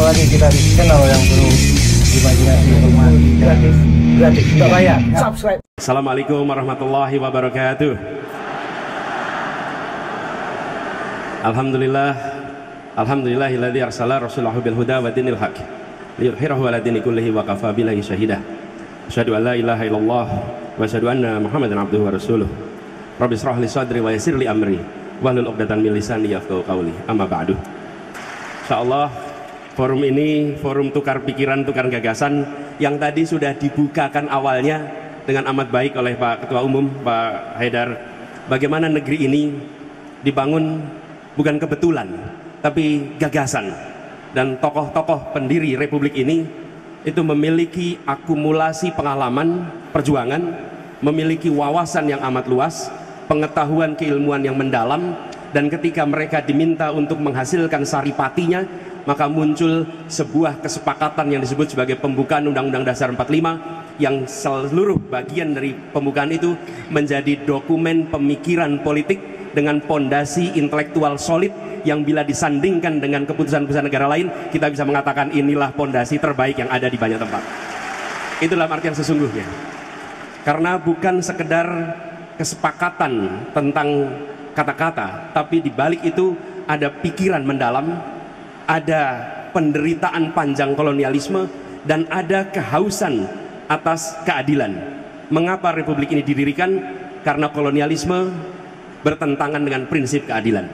lagi kita di channel yang penuh imajinasi, gratis, tidak bayar. Subscribe. Assalamualaikum warahmatullahi wabarakatuh. Alhamdulillahilladzi arsala rasulahu bil huda wa dinil haq liyudhhirahu 'ala dini kullihi wa kafa billahi syahida. Asyhadu an la ilaha illallah wa asyhadu anna Muhammadan abduhu wa rasuluh. Rabbi shrah li sadri wa yassir li amri wahlul 'uqdatam min lisani yafqahu qawli. Amma ba'du. Insyaallah forum ini forum tukar pikiran, tukar gagasan yang tadi sudah dibukakan awalnya dengan amat baik oleh Pak Ketua Umum Pak Haidar. Bagaimana negeri ini dibangun bukan kebetulan, tapi gagasan. Dan tokoh-tokoh pendiri Republik ini itu memiliki akumulasi pengalaman perjuangan, memiliki wawasan yang amat luas, pengetahuan keilmuan yang mendalam, dan ketika mereka diminta untuk menghasilkan saripatinya, maka muncul sebuah kesepakatan yang disebut sebagai pembukaan Undang-Undang Dasar 45, yang seluruh bagian dari pembukaan itu menjadi dokumen pemikiran politik dengan pondasi intelektual solid yang bila disandingkan dengan keputusan-keputusan negara lain, kita bisa mengatakan inilah pondasi terbaik yang ada di banyak tempat. Itu dalam artian sesungguhnya. Karena bukan sekedar kesepakatan tentang kata-kata, tapi di balik itu ada pikiran mendalam, ada penderitaan panjang kolonialisme, dan ada kehausan atas keadilan. Mengapa Republik ini didirikan? Karena kolonialisme bertentangan dengan prinsip keadilan.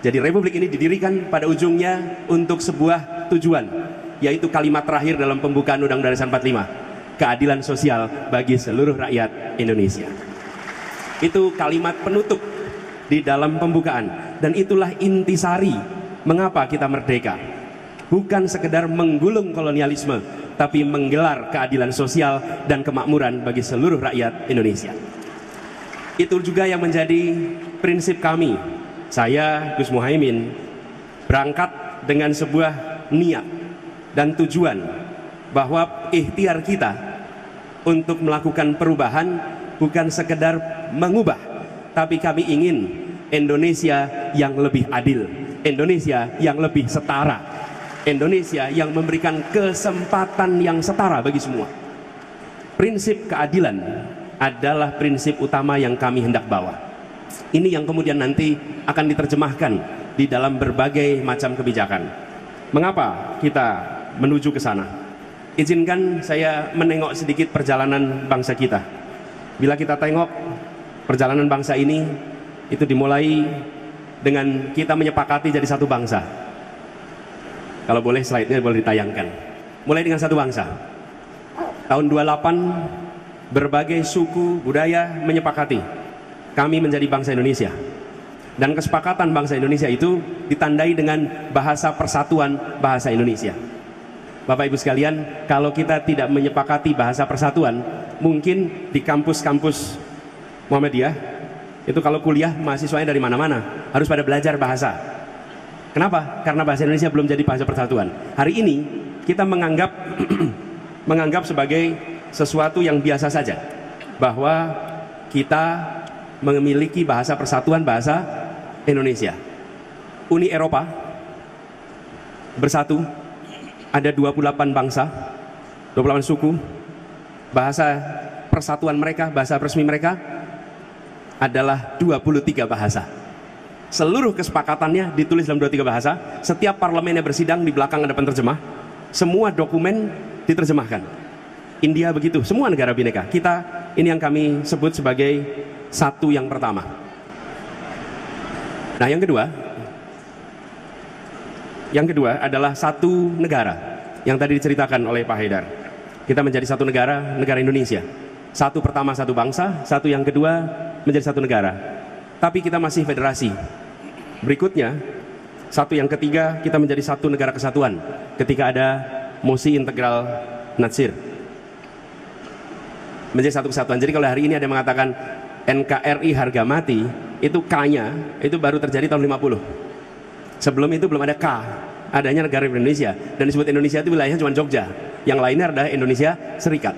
Jadi Republik ini didirikan pada ujungnya untuk sebuah tujuan, yaitu kalimat terakhir dalam pembukaan Undang-Undang Dasar 45, keadilan sosial bagi seluruh rakyat Indonesia. Itu kalimat penutup di dalam pembukaan, dan itulah intisari mengapa kita merdeka. Bukan sekedar menggulung kolonialisme, tapi menggelar keadilan sosial dan kemakmuran bagi seluruh rakyat Indonesia. Itu juga yang menjadi prinsip kami. Saya, Gus Muhaimin, berangkat dengan sebuah niat dan tujuan bahwa ikhtiar kita untuk melakukan perubahan bukan sekedar mengubah, tapi kami ingin Indonesia yang lebih adil, Indonesia yang lebih setara, Indonesia yang memberikan kesempatan yang setara bagi semua. Prinsip keadilan adalah prinsip utama yang kami hendak bawa. Ini yang kemudian nanti akan diterjemahkan di dalam berbagai macam kebijakan. Mengapa kita menuju ke sana? Izinkan saya menengok sedikit perjalanan bangsa kita. Bila kita tengok perjalanan bangsa ini, itu dimulai dengan kita menyepakati jadi satu bangsa. Kalau boleh slide-nya boleh ditayangkan. Mulai dengan satu bangsa. Tahun 28 berbagai suku budaya menyepakati kami menjadi bangsa Indonesia. Dan kesepakatan bangsa Indonesia itu ditandai dengan bahasa persatuan bahasa Indonesia. Bapak Ibu sekalian, kalau kita tidak menyepakati bahasa persatuan, mungkin di kampus-kampus Muhammadiyah itu kalau kuliah mahasiswanya dari mana-mana harus pada belajar bahasa. Kenapa? Karena bahasa Indonesia belum jadi bahasa persatuan. Hari ini kita menganggap sebagai sesuatu yang biasa saja bahwa kita memiliki bahasa persatuan bahasa Indonesia. Uni Eropa bersatu, ada 28 bangsa, 28 suku. Bahasa persatuan mereka, bahasa resmi mereka adalah 23 bahasa. Seluruh kesepakatannya ditulis dalam 23 bahasa. Setiap parlemennya bersidang, di belakang ada penerjemah. Semua dokumen diterjemahkan. India begitu, semua negara bineka. Kita ini yang kami sebut sebagai satu yang pertama. Nah, yang kedua adalah satu negara yang tadi diceritakan oleh Pak Haidar. Kita menjadi satu negara, negara Indonesia. Satu pertama satu bangsa, satu yang kedua menjadi satu negara. Tapi kita masih federasi. Berikutnya, satu yang ketiga kita menjadi satu negara kesatuan ketika ada mosi integral Natsir. Menjadi satu kesatuan. Jadi kalau hari ini ada yang mengatakan NKRI harga mati, itu K-nya itu baru terjadi tahun 50. Sebelum itu belum ada K, adanya negara Indonesia, dan disebut Indonesia itu wilayahnya cuma Jogja, yang lainnya adalah Indonesia Serikat.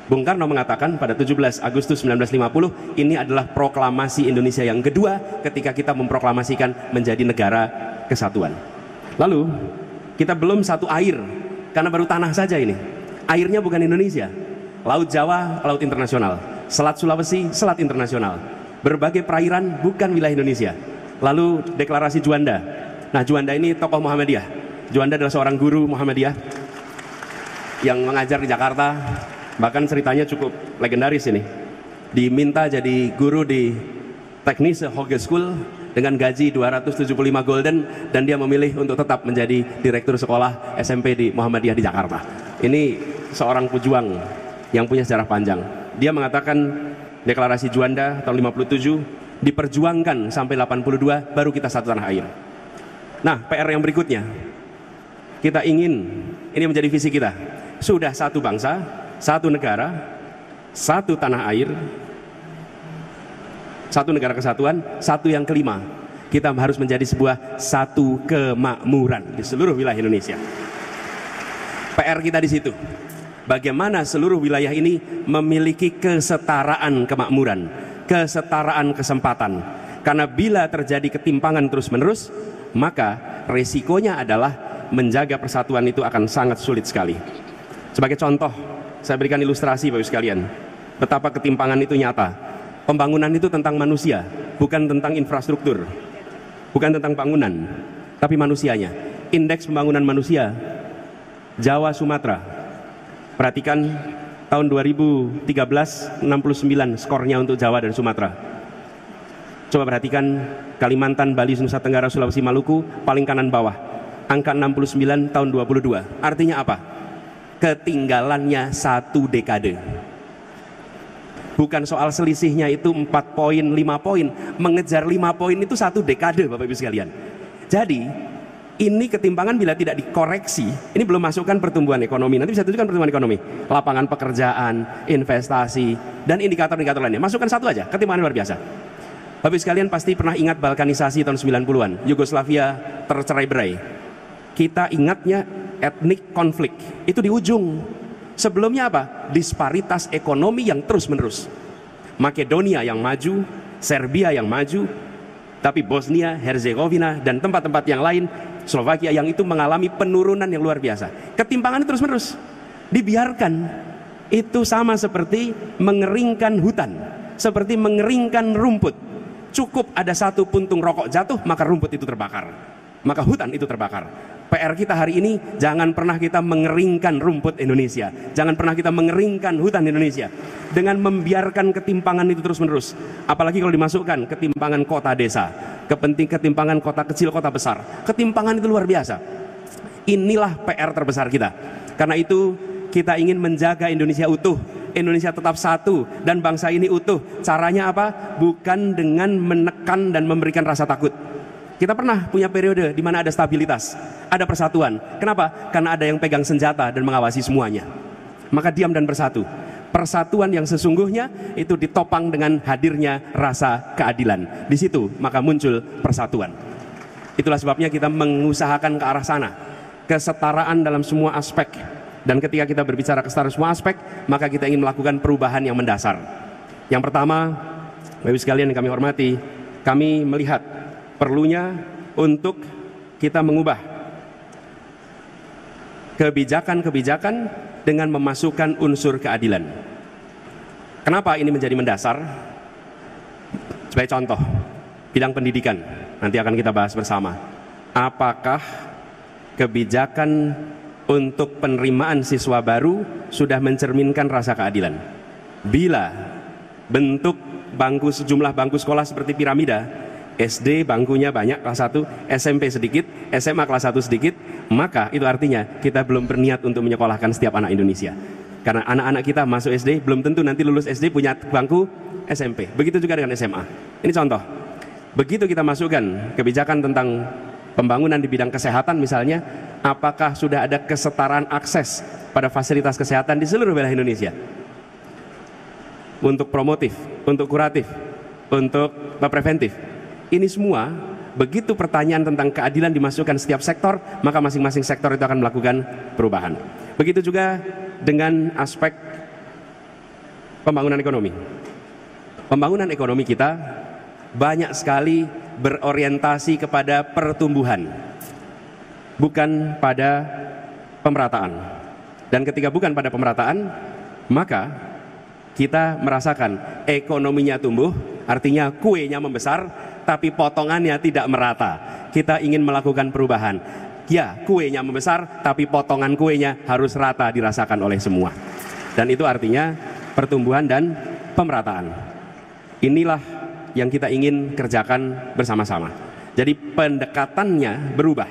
Bung Karno mengatakan pada 17 Agustus 1950 ini adalah proklamasi Indonesia yang kedua ketika kita memproklamasikan menjadi negara kesatuan. Lalu Kita belum satu air, karena baru tanah saja ini. Airnya bukan Indonesia. Laut Jawa, laut internasional. Selat Sulawesi, selat internasional. Berbagai perairan bukan wilayah Indonesia. Lalu deklarasi Juanda. Nah, Juanda ini tokoh Muhammadiyah. Juanda adalah seorang guru Muhammadiyah yang mengajar di Jakarta. Bahkan ceritanya cukup legendaris ini. Diminta jadi guru di Teknische Hogeschool dengan gaji 275 golden, dan dia memilih untuk tetap menjadi direktur sekolah SMP di Muhammadiyah di Jakarta. Ini seorang pejuang yang punya sejarah panjang. Dia mengatakan deklarasi Juanda tahun 57 diperjuangkan sampai 82, baru kita satu tanah air. Nah, PR yang berikutnya, kita ingin, ini menjadi visi kita, sudah satu bangsa, satu negara, satu tanah air, satu negara kesatuan, satu yang kelima, kita harus menjadi sebuah satu kemakmuran di seluruh wilayah Indonesia. PR kita di situ, bagaimana seluruh wilayah ini memiliki kesetaraan kemakmuran, kesetaraan kesempatan. Karena bila terjadi ketimpangan terus-menerus, maka resikonya adalah menjaga persatuan itu akan sangat sulit sekali. Sebagai contoh, saya berikan ilustrasi Bapak Ibu sekalian, betapa ketimpangan itu nyata. Pembangunan itu tentang manusia, bukan tentang infrastruktur, bukan tentang bangunan, tapi manusianya. Indeks pembangunan manusia Jawa Sumatera, perhatikan tahun 2013 69 skornya untuk Jawa dan Sumatera. Coba perhatikan Kalimantan, Bali, Nusa Tenggara, Sulawesi, Maluku, paling kanan bawah, angka 69 tahun 22. Artinya apa? Ketinggalannya satu dekade. Bukan soal selisihnya itu 4 poin, 5 poin. Mengejar 5 poin itu satu dekade Bapak Ibu sekalian. Jadi ini ketimpangan bila tidak dikoreksi, ini belum masukkan pertumbuhan ekonomi. Nanti bisa tunjukkan pertumbuhan ekonomi, lapangan pekerjaan, investasi, dan indikator-indikator lainnya. Masukkan satu aja, ketimpangan luar biasa. Bapak Ibu sekalian pasti pernah ingat Balkanisasi tahun 90-an, Yugoslavia tercerai-berai. Kita ingatnya etnik konflik, itu di ujung. Sebelumnya apa? Disparitas ekonomi yang terus-menerus. Makedonia yang maju, Serbia yang maju, tapi Bosnia, Herzegovina, dan tempat-tempat yang lain, Slovakia yang itu mengalami penurunan yang luar biasa. Ketimpangan terus-menerus. Dibiarkan. Itu sama seperti mengeringkan hutan, seperti mengeringkan rumput. Cukup ada satu puntung rokok jatuh, maka rumput itu terbakar, maka hutan itu terbakar. PR kita hari ini, jangan pernah kita mengeringkan rumput Indonesia, jangan pernah kita mengeringkan hutan Indonesia dengan membiarkan ketimpangan itu terus-menerus. Apalagi kalau dimasukkan ketimpangan kota desa, ketimpangan kota kecil, kota besar, ketimpangan itu luar biasa. Inilah PR terbesar kita. Karena itu kita ingin menjaga Indonesia utuh, Indonesia tetap satu, dan bangsa ini utuh. Caranya apa? Bukan dengan menekan dan memberikan rasa takut. Kita pernah punya periode di mana ada stabilitas, ada persatuan. Kenapa? Karena ada yang pegang senjata dan mengawasi semuanya. Maka diam dan bersatu. Persatuan yang sesungguhnya itu ditopang dengan hadirnya rasa keadilan. Di situ maka muncul persatuan. Itulah sebabnya kita mengusahakan ke arah sana, kesetaraan dalam semua aspek. Dan ketika kita berbicara kesetaraan semua aspek, maka kita ingin melakukan perubahan yang mendasar. Yang pertama, Bapak Ibu sekalian yang kami hormati, kami melihat perlunya untuk kita mengubah kebijakan-kebijakan dengan memasukkan unsur keadilan. Kenapa ini menjadi mendasar? Sebagai contoh, bidang pendidikan, nanti akan kita bahas bersama. Apakah kebijakan untuk penerimaan siswa baru sudah mencerminkan rasa keadilan? Bila bentuk bangku, sejumlah bangku sekolah seperti piramida, SD bangkunya banyak kelas 1, SMP sedikit, SMA kelas 1 sedikit, maka itu artinya kita belum berniat untuk menyekolahkan setiap anak Indonesia. Karena anak-anak kita masuk SD belum tentu nanti lulus SD punya bangku SMP. Begitu juga dengan SMA. Ini contoh. Begitu kita masukkan kebijakan tentang pembangunan di bidang kesehatan misalnya, apakah sudah ada kesetaraan akses pada fasilitas kesehatan di seluruh wilayah Indonesia? Untuk promotif, untuk kuratif, untuk preventif. Ini semua, begitu pertanyaan tentang keadilan dimasukkan setiap sektor, maka masing-masing sektor itu akan melakukan perubahan. Begitu juga dengan aspek pembangunan ekonomi. Pembangunan ekonomi kita banyak sekali berorientasi kepada pertumbuhan. bukan pada pemerataan. Dan ketika bukan pada pemerataan, maka kita merasakan ekonominya tumbuh, artinya kuenya membesar, tapi potongannya tidak merata. Kita ingin melakukan perubahan. Ya, kuenya membesar, tapi potongan kuenya harus rata dirasakan oleh semua. Dan itu artinya pertumbuhan dan pemerataan. Inilah yang kita ingin kerjakan bersama-sama. Jadi pendekatannya berubah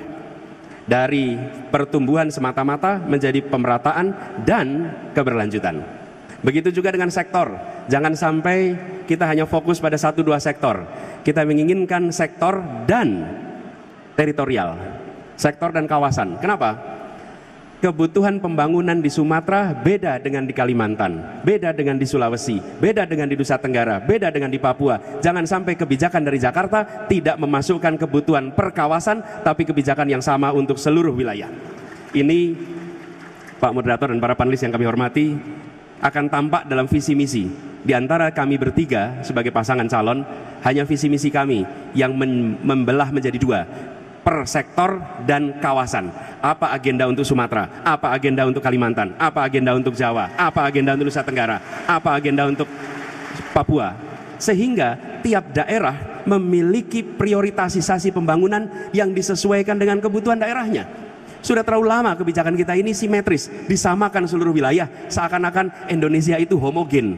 dari pertumbuhan semata-mata menjadi pemerataan dan keberlanjutan. Begitu juga dengan sektor. Jangan sampai kita hanya fokus pada 1-2 sektor. Kita menginginkan sektor dan teritorial, sektor dan kawasan. Kenapa? Kebutuhan pembangunan di Sumatera beda dengan di Kalimantan, beda dengan di Sulawesi, beda dengan di Nusa Tenggara, beda dengan di Papua. Jangan sampai kebijakan dari Jakarta tidak memasukkan kebutuhan per kawasan, tapi kebijakan yang sama untuk seluruh wilayah. Ini Pak Moderator dan para panelis yang kami hormati, akan tampak dalam visi misi. Di antara kami bertiga sebagai pasangan calon, hanya visi misi kami yang membelah menjadi 2. Per sektor dan kawasan. Apa agenda untuk Sumatera, apa agenda untuk Kalimantan, apa agenda untuk Jawa, apa agenda untuk Nusa Tenggara, apa agenda untuk Papua. Sehingga tiap daerah memiliki prioritasasi pembangunan yang disesuaikan dengan kebutuhan daerahnya. Sudah terlalu lama kebijakan kita ini simetris, disamakan seluruh wilayah, seakan-akan Indonesia itu homogen.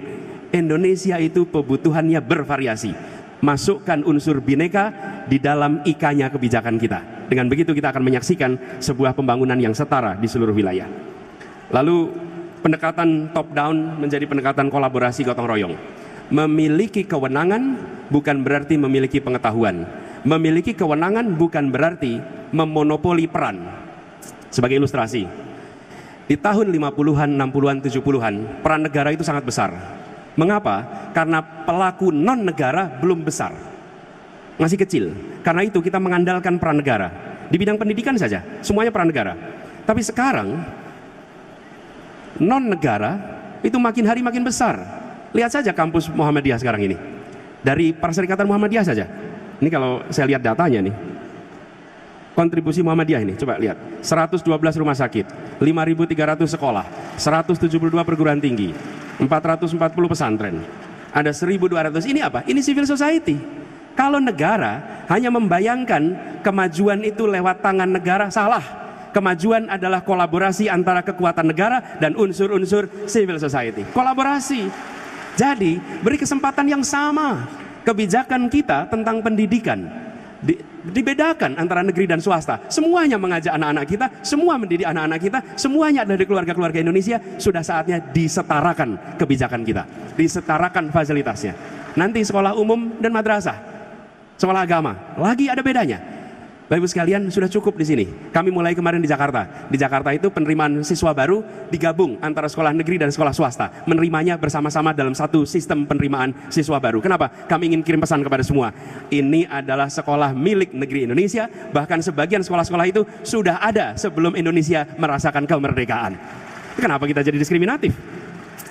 Indonesia itu kebutuhannya bervariasi. Masukkan unsur bineka di dalam IK-nya kebijakan kita. Dengan begitu kita akan menyaksikan sebuah pembangunan yang setara di seluruh wilayah. Lalu pendekatan top down menjadi pendekatan kolaborasi gotong royong. Memiliki kewenangan bukan berarti memiliki pengetahuan. Memiliki kewenangan bukan berarti memonopoli peran. Sebagai ilustrasi, di tahun 50-an, 60-an, 70-an peran negara itu sangat besar. Mengapa? Karena pelaku non-negara belum besar, masih kecil. Karena itu kita mengandalkan peran negara. Di bidang pendidikan saja, semuanya peran negara. Tapi sekarang, non-negara itu makin hari makin besar. Lihat saja kampus Muhammadiyah sekarang ini. Dari Perserikatan Muhammadiyah saja. Ini kalau saya lihat datanya nih. Kontribusi Muhammadiyah ini, coba lihat. 112 rumah sakit, 5.300 sekolah, 172 perguruan tinggi, 440 pesantren, ada 1.200. Ini apa? Ini civil society. Kalau negara hanya membayangkan kemajuan itu lewat tangan negara, salah. Kemajuan adalah kolaborasi antara kekuatan negara dan unsur-unsur civil society. Kolaborasi. Jadi beri kesempatan yang sama. Kebijakan kita tentang pendidikan dibedakan antara negeri dan swasta. Semuanya mengajak anak-anak kita, semua mendidik anak-anak kita, semuanya ada di keluarga-keluarga Indonesia. Sudah saatnya disetarakan kebijakan kita, disetarakan fasilitasnya. Nanti sekolah umum dan madrasah, sekolah agama, lagi ada bedanya. Bapak Ibu sekalian, sudah cukup di sini. Kami mulai kemarin di Jakarta. Di Jakarta itu penerimaan siswa baru digabung antara sekolah negeri dan sekolah swasta. Menerimanya bersama-sama dalam satu sistem penerimaan siswa baru. Kenapa? Kami ingin kirim pesan kepada semua. Ini adalah sekolah milik negeri Indonesia. Bahkan sebagian sekolah-sekolah itu sudah ada sebelum Indonesia merasakan kemerdekaan. Kenapa kita jadi diskriminatif?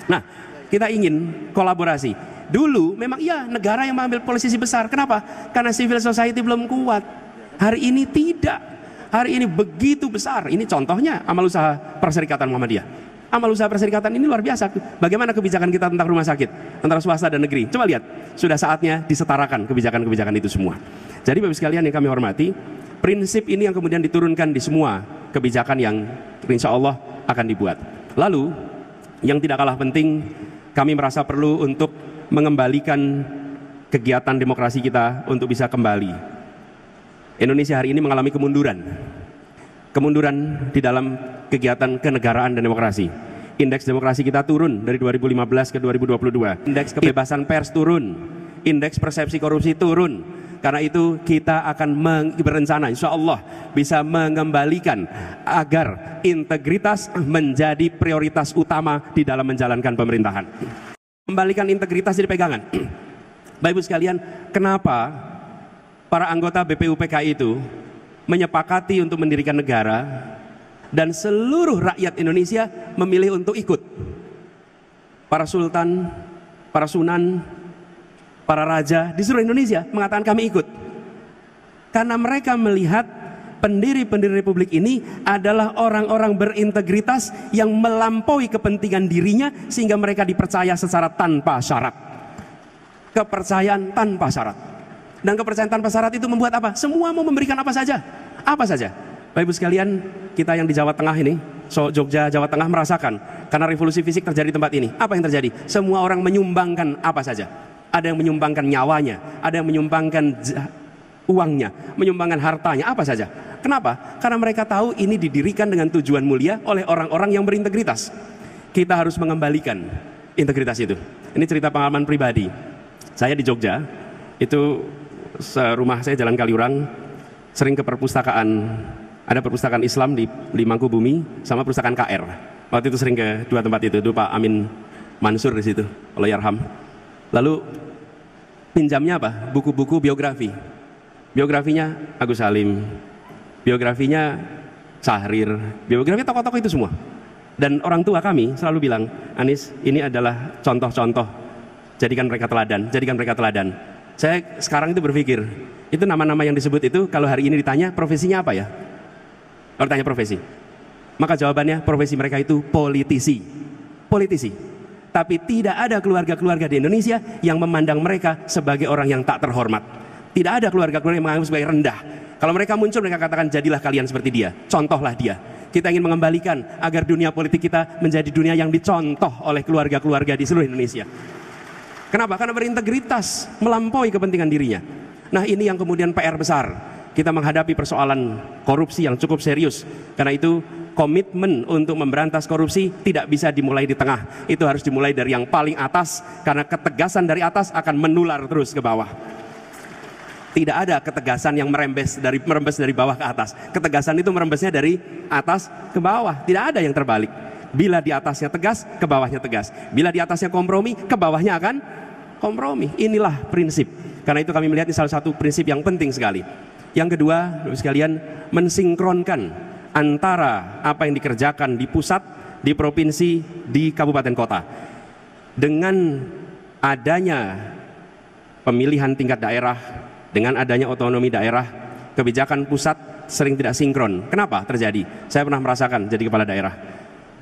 Nah, kita ingin kolaborasi. Dulu memang iya negara yang mengambil posisi besar. Kenapa? Karena civil society belum kuat. Hari ini tidak. Hari ini begitu besar. Ini contohnya amal usaha Perserikatan Muhammadiyah. Amal usaha Perserikatan ini luar biasa. Bagaimana kebijakan kita tentang rumah sakit antara swasta dan negeri? Coba lihat. Sudah saatnya disetarakan kebijakan-kebijakan itu semua. Jadi Bapak sekalian yang kami hormati, prinsip ini yang kemudian diturunkan di semua kebijakan yang insya Allah akan dibuat. Lalu yang tidak kalah penting, kami merasa perlu untuk mengembalikan kegiatan demokrasi kita untuk bisa kembali. Indonesia hari ini mengalami kemunduran di dalam kegiatan kenegaraan dan demokrasi. Indeks demokrasi kita turun dari 2015 ke 2022. Indeks kebebasan pers turun, indeks persepsi korupsi turun. Karena itu kita akan berencana insya Allah bisa mengembalikan agar integritas menjadi prioritas utama di dalam menjalankan pemerintahan. Kembalikan integritas jadi pegangan. Bapak Ibu sekalian, kenapa para anggota BPUPKI itu menyepakati untuk mendirikan negara dan seluruh rakyat Indonesia memilih untuk ikut? Para sultan, para sunan, para raja di seluruh Indonesia mengatakan kami ikut. Karena mereka melihat pendiri-pendiri republik ini adalah orang-orang berintegritas yang melampaui kepentingan dirinya sehingga mereka dipercaya secara tanpa syarat. Kepercayaan tanpa syarat. Dan kepercayaan tanpa syarat itu membuat apa? Semua mau memberikan apa saja. Apa saja. Bapak Ibu sekalian, kita yang di Jawa Tengah ini, Jogja, Jawa Tengah merasakan karena revolusi fisik terjadi di tempat ini. Apa yang terjadi? Semua orang menyumbangkan apa saja. Ada yang menyumbangkan nyawanya, ada yang menyumbangkan uangnya, menyumbangkan hartanya, apa saja. Kenapa? Karena mereka tahu ini didirikan dengan tujuan mulia oleh orang-orang yang berintegritas. Kita harus mengembalikan integritas itu. Ini cerita pengalaman pribadi. Saya di Jogja, itu rumah saya Jalan Kaliurang, sering ke perpustakaan. Ada perpustakaan Islam di Mangkubumi sama perpustakaan KR. Waktu itu sering ke dua tempat itu. Dulu Pak Amin Mansur di situ, Allahyarham. Lalu pinjamnya apa? Buku-buku biografi. Biografinya Agus Salim, biografinya Syahrir, biografi tokoh-tokoh itu semua. Dan orang tua kami selalu bilang, Anis, ini adalah contoh-contoh, jadikan mereka teladan, jadikan mereka teladan. Saya sekarang itu berpikir, itu nama-nama yang disebut itu kalau hari ini ditanya profesinya apa ya? Kalau ditanya profesi, maka jawabannya profesi mereka itu politisi. Politisi. Tapi tidak ada keluarga-keluarga di Indonesia yang memandang mereka sebagai orang yang tak terhormat. Tidak ada keluarga-keluarga yang menganggap sebagai rendah. Kalau mereka muncul, mereka katakan jadilah kalian seperti dia, contohlah dia. Kita ingin mengembalikan agar dunia politik kita menjadi dunia yang dicontoh oleh keluarga-keluarga di seluruh Indonesia. Kenapa? Karena berintegritas, melampaui kepentingan dirinya. Nah, ini yang kemudian PR besar. Kita menghadapi persoalan korupsi yang cukup serius. Karena itu komitmen untuk memberantas korupsi tidak bisa dimulai di tengah. Itu harus dimulai dari yang paling atas, karena ketegasan dari atas akan menular terus ke bawah. Tidak ada ketegasan yang merembes dari bawah ke atas. Ketegasan itu merembesnya dari atas ke bawah. Tidak ada yang terbalik. Bila di atasnya tegas, ke bawahnya tegas. Bila di atasnya kompromi, ke bawahnya akan kompromi. Inilah prinsip. Karena itu kami melihat ini salah satu prinsip yang penting sekali. Yang kedua, Bapak sekalian, mensinkronkan antara apa yang dikerjakan di pusat, di provinsi, di kabupaten kota. Dengan adanya pemilihan tingkat daerah, dengan adanya otonomi daerah, kebijakan pusat sering tidak sinkron. Kenapa terjadi? Saya pernah merasakan jadi kepala daerah.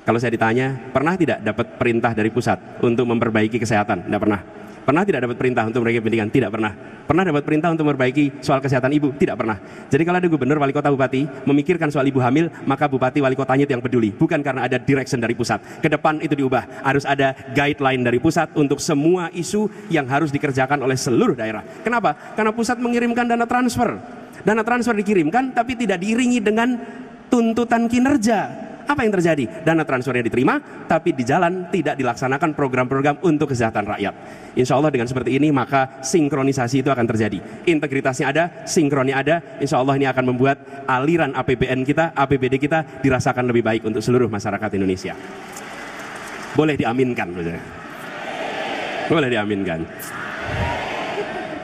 Kalau saya ditanya, pernah tidak dapat perintah dari pusat untuk memperbaiki kesehatan? Tidak pernah. Pernah tidak dapat perintah untuk memperbaiki pendidikan? Tidak pernah. Pernah dapat perintah untuk memperbaiki soal kesehatan ibu? Tidak pernah. Jadi kalau ada gubernur, wali kota, bupati memikirkan soal ibu hamil, maka bupati, wali kotanya itu yang peduli. Bukan karena ada direction dari pusat. Ke depan itu diubah. Harus ada guideline dari pusat untuk semua isu yang harus dikerjakan oleh seluruh daerah. Kenapa? Karena pusat mengirimkan dana transfer. Dana transfer dikirimkan tapi tidak diiringi dengan tuntutan kinerja. Apa yang terjadi? Dana transfernya diterima, tapi di jalan tidak dilaksanakan program-program untuk kesejahteraan rakyat. Insya Allah dengan seperti ini, maka sinkronisasi itu akan terjadi. Integritasnya ada, sinkronnya ada. Insya Allah ini akan membuat aliran APBN kita, APBD kita dirasakan lebih baik untuk seluruh masyarakat Indonesia. Boleh diaminkan. Boleh diaminkan.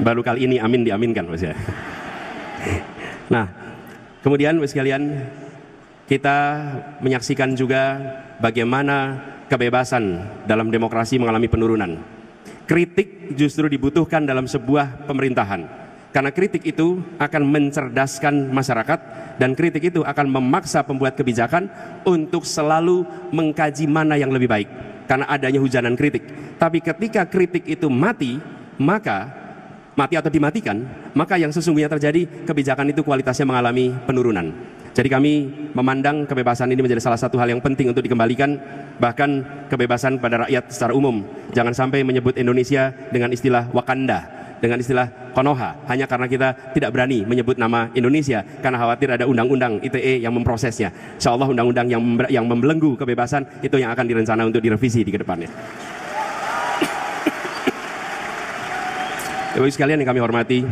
Baru kali ini amin diaminkan. Nah, kemudian sekalian, kita menyaksikan juga bagaimana kebebasan dalam demokrasi mengalami penurunan. Kritik justru dibutuhkan dalam sebuah pemerintahan. Karena kritik itu akan mencerdaskan masyarakat, dan kritik itu akan memaksa pembuat kebijakan untuk selalu mengkaji mana yang lebih baik. Karena adanya hujanan kritik. Tapi ketika kritik itu mati atau dimatikan, maka yang sesungguhnya terjadi, kebijakan itu kualitasnya mengalami penurunan. Jadi kami memandang kebebasan ini menjadi salah satu hal yang penting untuk dikembalikan, bahkan kebebasan pada rakyat secara umum. Jangan sampai menyebut Indonesia dengan istilah Wakanda, dengan istilah Konoha, hanya karena kita tidak berani menyebut nama Indonesia, karena khawatir ada undang-undang ITE yang memprosesnya. Insya Allah undang-undang yang membelenggu kebebasan itu yang akan direncana untuk direvisi di kedepannya. Ibu sekalian yang kami hormati,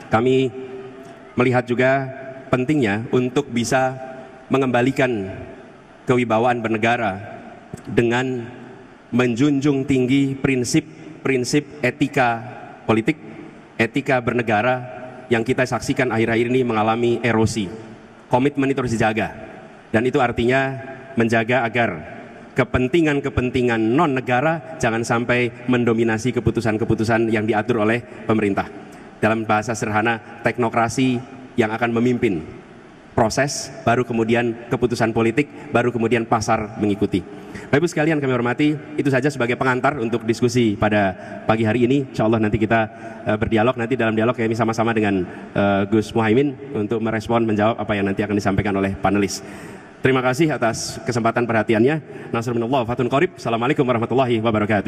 kami melihat juga pentingnya untuk bisa mengembalikan kewibawaan bernegara dengan menjunjung tinggi prinsip-prinsip etika politik, etika bernegara yang kita saksikan akhir-akhir ini mengalami erosi. Komitmen itu harus dijaga, dan itu artinya menjaga agar kepentingan-kepentingan non-negara jangan sampai mendominasi keputusan-keputusan yang diatur oleh pemerintah. Dalam bahasa sederhana, teknokrasi yang akan memimpin proses, baru kemudian keputusan politik, baru kemudian pasar mengikuti. Bapak Ibu sekalian kami hormati, itu saja sebagai pengantar untuk diskusi pada pagi hari ini. Insya Allah nanti kita berdialog, nanti dalam dialog kami sama-sama dengan Gus Muhaimin untuk merespon, menjawab apa yang nanti akan disampaikan oleh panelis. Terima kasih atas kesempatan perhatiannya. Nasrul minallah, fatun qarib. Assalamualaikum warahmatullahi wabarakatuh.